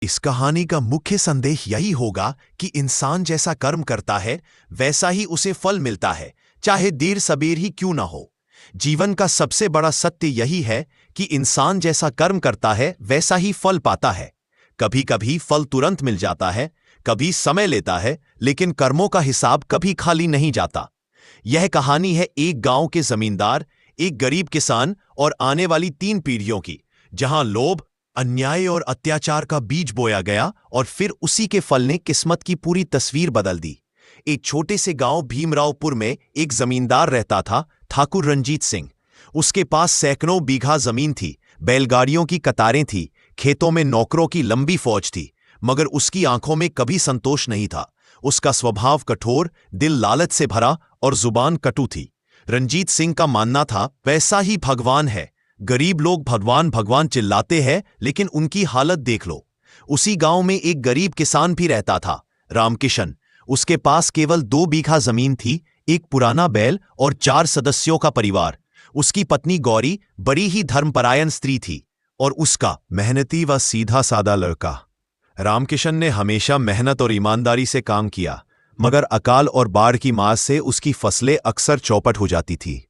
इस कहानी का मुख्य संदेश यही होगा कि इंसान जैसा कर्म करता है वैसा ही उसे फल मिलता है, चाहे देर सबेर ही क्यों ना हो। जीवन का सबसे बड़ा सत्य यही है कि इंसान जैसा कर्म करता है वैसा ही फल पाता है। कभी कभी फल तुरंत मिल जाता है, कभी समय लेता है, लेकिन कर्मों का हिसाब कभी खाली नहीं जाता। यह कहानी है एक गांव के जमींदार, एक गरीब किसान और आने वाली 3 पीढ़ियों की, जहां लोभ, अन्याय और अत्याचार का बीज बोया गया और फिर उसी के फल ने किस्मत की पूरी तस्वीर बदल दी। एक छोटे से गांव भीमरावपुर में एक जमींदार रहता था, ठाकुर रंजीत सिंह। उसके पास सैकड़ों बीघा जमीन थी, बैलगाड़ियों की कतारें थी, खेतों में नौकरों की लंबी फौज थी, मगर उसकी आंखों में कभी संतोष नहीं था। उसका स्वभाव कठोर, दिल लालच से भरा और जुबान कटु थी। रंजीत सिंह का मानना था वैसा ही भगवान है। गरीब लोग भगवान भगवान चिल्लाते हैं, लेकिन उनकी हालत देख लो। उसी गांव में एक गरीब किसान भी रहता था, रामकिशन। उसके पास केवल 2 बीघा जमीन थी, एक पुराना बैल और 4 सदस्यों का परिवार। उसकी पत्नी गौरी बड़ी ही धर्मपरायण स्त्री थी और उसका मेहनती व सीधा सादा लड़का। रामकिशन ने हमेशा मेहनत और ईमानदारी से काम किया, मगर अकाल और बाढ़ की मार से उसकी फसलें अक्सर चौपट हो जाती थी।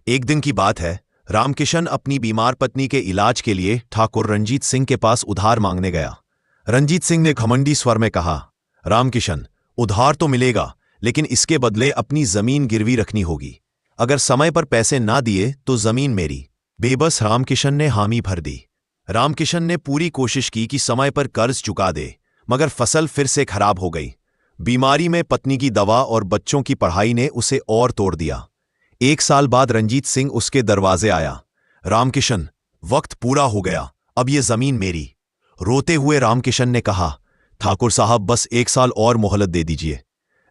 एक दिन की बात है, रामकिशन अपनी बीमार पत्नी के इलाज के लिए ठाकुर रंजीत सिंह के पास उधार मांगने गया। रंजीत सिंह ने घमंडी स्वर में कहा, रामकिशन, उधार तो मिलेगा, लेकिन इसके बदले अपनी जमीन गिरवी रखनी होगी। अगर समय पर पैसे ना दिए तो जमीन मेरी। बेबस रामकिशन ने हामी भर दी। रामकिशन ने पूरी कोशिश की कि समय पर कर्ज चुका दे, मगर फसल फिर से खराब हो गई। बीमारी में पत्नी की दवा और बच्चों की पढ़ाई ने उसे और तोड़ दिया। 1 साल बाद रंजीत सिंह उसके दरवाजे आया। रामकिशन, वक्त पूरा हो गया, अब ये जमीन मेरी। रोते हुए रामकिशन ने कहा, ठाकुर साहब, बस 1 साल और मोहलत दे दीजिए।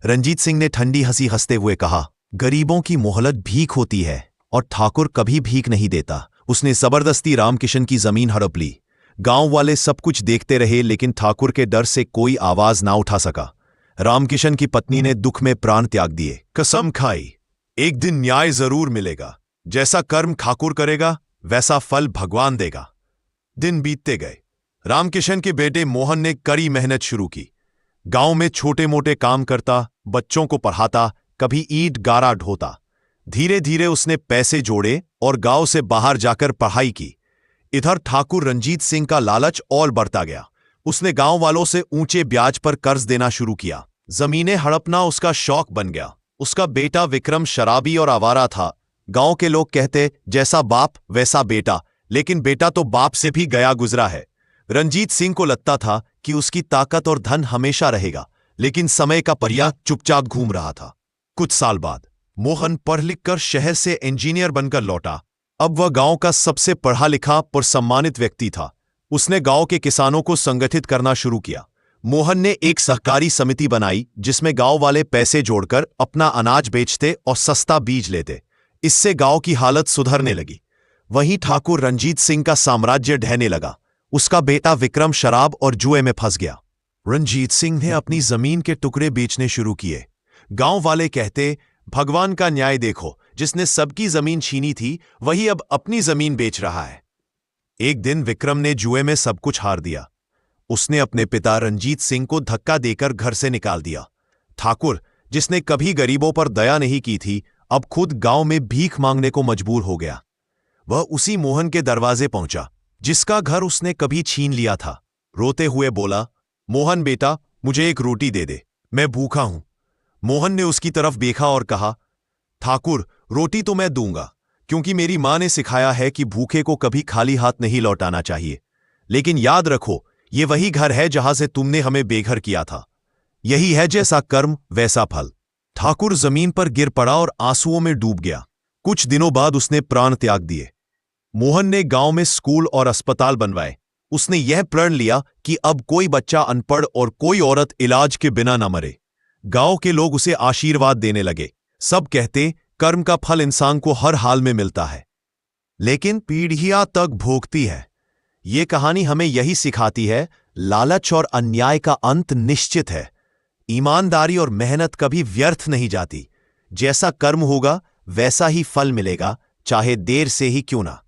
रंजीत सिंह ने ठंडी हंसी हंसते हुए कहा, गरीबों की मोहलत भीख होती है और ठाकुर कभी भीख नहीं देता। उसने जबरदस्ती रामकिशन की जमीन हड़प ली। गांव वाले सब कुछ देखते रहे, लेकिन ठाकुर के डर से कोई आवाज ना उठा सका। रामकिशन की पत्नी ने दुख में प्राण त्याग दिए। कसम खाई, एक दिन न्याय जरूर मिलेगा। जैसा कर्म ठाकुर करेगा वैसा फल भगवान देगा। दिन बीतते गए। रामकिशन के बेटे मोहन ने कड़ी मेहनत शुरू की। गांव में छोटे मोटे काम करता, बच्चों को पढ़ाता, कभी ईंट गारा ढोता। धीरे धीरे उसने पैसे जोड़े और गांव से बाहर जाकर पढ़ाई की। इधर ठाकुर रंजीत सिंह का लालच और बढ़ता गया। उसने गांव वालों से ऊंचे ब्याज पर कर्ज देना शुरू किया। जमीनें हड़पना उसका शौक बन गया। उसका बेटा विक्रम शराबी और आवारा था। गांव के लोग कहते, जैसा बाप वैसा बेटा, लेकिन बेटा तो बाप से भी गया गुजरा है। रंजीत सिंह को लगता था कि उसकी ताकत और धन हमेशा रहेगा, लेकिन समय का परिया चुपचाप घूम रहा था। कुछ साल बाद मोहन पढ़ लिख कर शहर से इंजीनियर बनकर लौटा। अब वह गांव का सबसे पढ़ा लिखा और सम्मानित व्यक्ति था। उसने गांव के किसानों को संगठित करना शुरू किया। मोहन ने एक सहकारी समिति बनाई, जिसमें गांव वाले पैसे जोड़कर अपना अनाज बेचते और सस्ता बीज लेते। इससे गांव की हालत सुधरने लगी। वहीं ठाकुर रंजीत सिंह का साम्राज्य ढहने लगा। उसका बेटा विक्रम शराब और जुए में फंस गया। रंजीत सिंह ने अपनी जमीन के टुकड़े बेचने शुरू किए। गांव वाले कहते, भगवान का न्याय देखो, जिसने सबकी जमीन छीनी थी वही अब अपनी जमीन बेच रहा है। एक दिन विक्रम ने जुए में सब कुछ हार दिया। उसने अपने पिता रंजीत सिंह को धक्का देकर घर से निकाल दिया। ठाकुर, जिसने कभी गरीबों पर दया नहीं की थी, अब खुद गांव में भीख मांगने को मजबूर हो गया। वह उसी मोहन के दरवाजे पहुंचा, जिसका घर उसने कभी छीन लिया था। रोते हुए बोला, मोहन बेटा, मुझे एक रोटी दे दे, मैं भूखा हूं। मोहन ने उसकी तरफ देखा और कहा, ठाकुर, रोटी तो मैं दूंगा, क्योंकि मेरी मां ने सिखाया है कि भूखे को कभी खाली हाथ नहीं लौटाना चाहिए। लेकिन याद रखो, ये वही घर है जहां से तुमने हमें बेघर किया था। यही है जैसा कर्म वैसा फल। ठाकुर जमीन पर गिर पड़ा और आंसुओं में डूब गया। कुछ दिनों बाद उसने प्राण त्याग दिए। मोहन ने गांव में स्कूल और अस्पताल बनवाए। उसने यह प्रण लिया कि अब कोई बच्चा अनपढ़ और कोई औरत इलाज के बिना न मरे। गांव के लोग उसे आशीर्वाद देने लगे। सब कहते, कर्म का फल इंसान को हर हाल में मिलता है। लेकिन पीढ़ियां तक भोगती है। ये कहानी हमें यही सिखाती है, लालच और अन्याय का अंत निश्चित है। ईमानदारी और मेहनत कभी व्यर्थ नहीं जाती। जैसा कर्म होगा वैसा ही फल मिलेगा, चाहे देर से ही क्यों ना।